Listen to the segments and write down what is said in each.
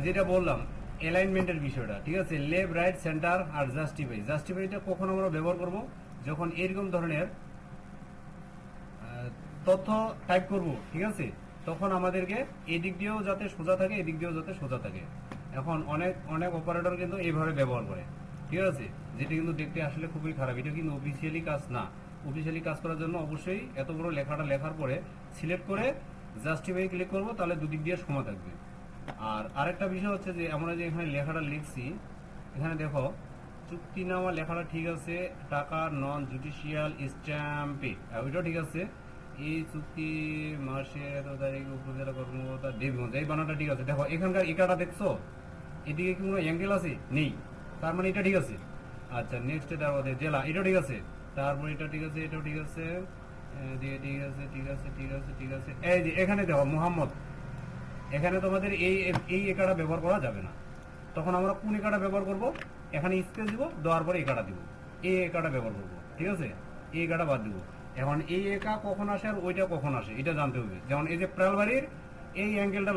যেটা বললাম অ্যালাইনমেন্টের বিষয়টা, ঠিক আছে, লেফট রাইট সেন্টার আর জাস্টিফাইটা কখন আমরা ব্যবহার করব, যখন এরকম ধরনের তথ্য টাইপ করব, ঠিক আছে, তখন আমাদেরকে এদিক দিয়েও যাতে সোজা থাকে এদিক দিয়েও যাতে সোজা থাকে। এখন অনেক অনেক অপারেটর কিন্তু এইভাবে ব্যবহার করে, ঠিক আছে, যেটা কিন্তু দেখতে আসলে খুবই খারাপ। এটা কিন্তু অফিসিয়ালি কাজ না। অফিসিয়ালি কাজ করার জন্য অবশ্যই এত বড় লেখাটা লেখার পরে সিলেক্ট করে জাস্টিফাই ক্লিক করব, তাহলে দুদিক দিয়ে সমান থাকবে। আর আরেকটা বিষয় হচ্ছে যে আমরা যে এখানে লেখাটা লিখছি, এখানে দেখো চুক্তিনামা লেখাটা ঠিক আছে, টাকা নন জুডিশিয়াল স্ট্যাম্পে ওইটাও ঠিক আছে। এই চুক্তি মাসে এত তারিখে উপজেলা কর্মকর্তা দেবগঞ্জ, এই বানাটা ঠিক আছে। দেখো এখানকার একাটা দেখছো, এদিকে কি কোনো অ্যাঙ্গেল আছে? নেই, তার মানে এটা ঠিক আছে। আচ্ছা নেক্সট এটা আমাদের জেলা, এটাও ঠিক আছে, তারপর এটা ঠিক আছে, এটাও ঠিক আছে, ঠিক আছে ঠিক আছে ঠিক আছে ঠিক আছে। এই যে এখানে দেখো মোহাম্মদ, এখানে তোমাদের এই এই একাটা ব্যবহার করা যাবে না। তখন আমরা কোন একাটা ব্যবহার করব? এখানে স্পেস দিব, দেওয়ার পরে একাটা দিব, এই একাটা ব্যবহার করব, ঠিক আছে, এই একাটা বাদ দিব। এখন এই একা কখন আসে আর ওইটা কখন আসে এটা জানতে হবে। যেমন এই যে প্রালবাড়ির এই অ্যাঙ্গেলটা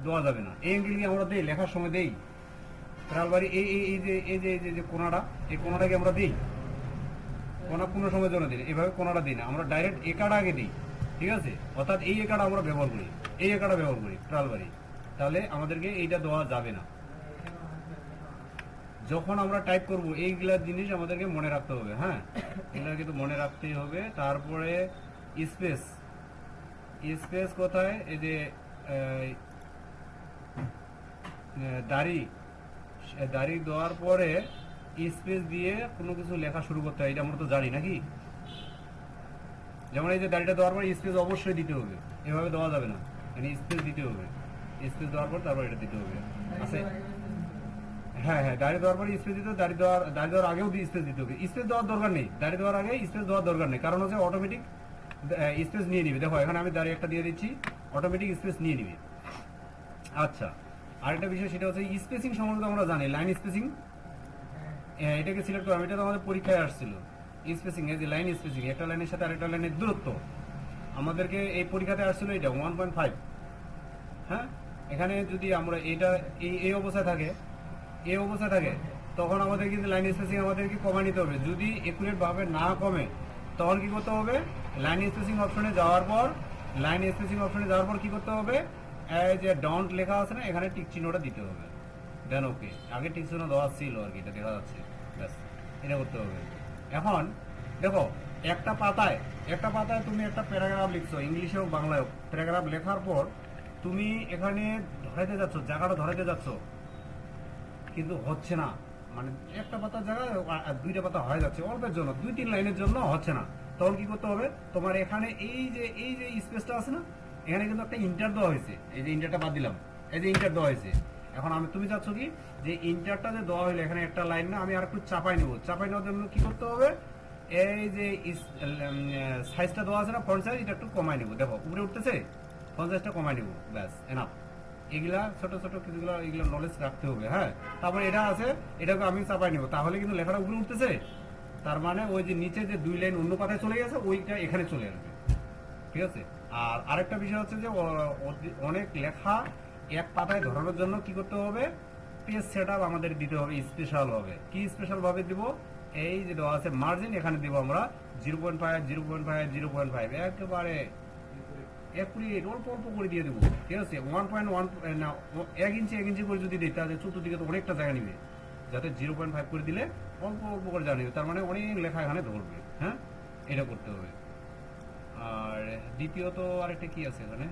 দেওয়া যাবে না, এই অ্যাঙ্গেল কি আমরা দেই লেখার সময় দেই? প্রালবাড়ি এই এই এই যে এই যে এই যে কোনাটা, এই কোনাটাকে আমরা দিই? কোনা কোনো সময় জন্য দিই এভাবে কোনাটা দিই না, আমরা ডাইরেক্ট একাটা আগে দিই, ঠিক আছে। অর্থাৎ এই একাটা আমরা ব্যবহার করি, এই একাটা ব্যবহার করি প্রালবাড়ি, তাহলে আমাদেরকে এইটা দেওয়া যাবে না। যখন আমরা টাইপ করব এইগুলা জিনিস আমাদেরকে মনে রাখতে হবে, হ্যাঁ, এগুলা কিন্তু মনে রাখতেই হবে। তারপরে স্পেস, স্পেস কোথায়? এই যে দাড়ি, দাড়ি দেওয়ার পরে স্পেস দিয়ে কোনো কিছু লেখা শুরু করতে হয়, এটা আমরা তো জানি নাকি। যেমন এই যে দাড়িটা দেওয়ার পর স্পেস অবশ্যই দিতে হবে, এভাবে দেওয়া যাবে না, মানে স্পেস দিতে হবে। স্পেস দেওয়ার পর তারপর এটা দিতে হবে, আছে। হ্যাঁ হ্যাঁ, দাড়ি দেওয়ার পরে স্পেস দিতে হবে, দাড়ি দেওয়ার আগেও স্পেস দিতে হবে। স্পেস দেওয়ার দরকার নেই, দাড়ি দেওয়ার আগে স্পেস দেওয়ার দরকার নেই, কারণ হচ্ছে অটোমেটিক স্পেস নিয়ে নিবে। দেখো এখানে আমি দাড়ি একটা দিয়ে দিচ্ছি, অটোমেটিক স্পেস নিয়ে নিবে। আচ্ছা, আরেকটা বিষয় সেটা হচ্ছে স্পেসিং সম্বন্ধে আমরা জানি, লাইন স্পেসিং, এটাকে সিলেক্ট করলাম, এটা তো আমাদের পরীক্ষায় আসছিল। স্পেসিং, এই যে লাইন স্পেসিং, একটা লাইনের সাথে আরেকটা লাইনের দূরত্ব, আমাদেরকে এই পরীক্ষাতে আসছিল এটা 1.5। হ্যাঁ, এখানে যদি আমরা এটা এই অবস্থায় থাকে, এই অবস্থায় থাকে, তখন আমাদের কিন্তু লাইন স্পেসিং আমাদেরকে কমায় নিতে হবে। যদি একুরেট ভাবে না কমে, তখন কি করতে হবে? লাইন স্পেসিং অপশনে যাওয়ার পর, লাইন স্পেসিং অপশনে যাওয়ার পর কি করতে হবে? এই যে ডন্ট লেখা আছে না, এখানে টিক চিহ্নটা দিতে হবে। দেন ওকে, আগে টিক চিহ্ন দেওয়া ছিল আর কি, এটা দেখা যাচ্ছে, ব্যাস এটা করতে হবে। এখন দেখো একটা পাতায়, একটা পাতায় তুমি একটা প্যারাগ্রাফ লিখছো, ইংলিশে হোক বাংলায় হোক, প্যারাগ্রাফ লেখার পর তুমি এখানে ধরাইতে যাচ্ছ, জায়গাটা ধরাইতে যাচ্ছ, কিন্তু হচ্ছে না, মানে একটা পাতার জায়গায় দুইটা পাতা হয়ে যাচ্ছে, অল্পের জন্য 2-3 লাইনের জন্য হচ্ছে না। তখন কি করতে হবে? তোমার এখানে এই যে স্পেসটা আছে না, এখানে কিন্তু একটা ইন্টার দেওয়া হয়েছে, এই যে ইন্টারটা বাদ দিলাম, এই যে ইন্টার দেওয়া হয়েছে। এখন তুমি চাচ্ছ কি যে ইন্টারটা যে দেওয়া হইলো এখানে একটা লাইন না, আমি আর একটু চাপাই নেবো। চাপাই নেওয়ার জন্য কি করতে হবে? এই যে সাইজটা দেওয়া আছে না, ফন্ট সাইজ, এটা একটু কমাই নেবো। দেখো উপরে উঠতেছে, ফন্ট সাইজটা কমাই নেবো, ব্যাস এনাফ। এগুলা ছোট ছোট কিছুগুলো, এগুলো নলেজ রাখতে হবে, হ্যাঁ। তারপরে এটা আছে, এটাকে আমি চাপাই নেবো, তাহলে কিন্তু লেখাটা উপরে উঠতেছে, তার মানে ওই যে নিচে যে 2 লাইন অন্য পাতায় চলে গেছে, ওইটা এখানে চলে আসবে, ঠিক আছে। আর আরেকটা বিষয় হচ্ছে যে অনেক লেখা এক পাতায় ধরানোর জন্য কি করতে হবে? পেজ সেটআপ আমাদের দিতে হবে স্পেশাল ভাবে। কি স্পেশাল ভাবে দিব? এই যে দেওয়া আছে মার্জিন, এখানে দিব আমরা 0.5 0.5 0.5, একেবারে অ্যাকুরেট অল্প অল্প করে দিয়ে দেবো, ঠিক আছে। 1.1 না, 1 ইঞ্চি 1 ইঞ্চি করে যদি দিই, তাহলে চতুর্দিকে তো অনেকটা জায়গা নিবে। যাতে 0.5 করে দিলে অল্প অল্প করে জানিবে, তার মানে অনেক লেখা এখানে ধরবে, হ্যাঁ, এটা করতে হবে। আর দ্বিতীয়ত আরেকটা কি আছে এখানে?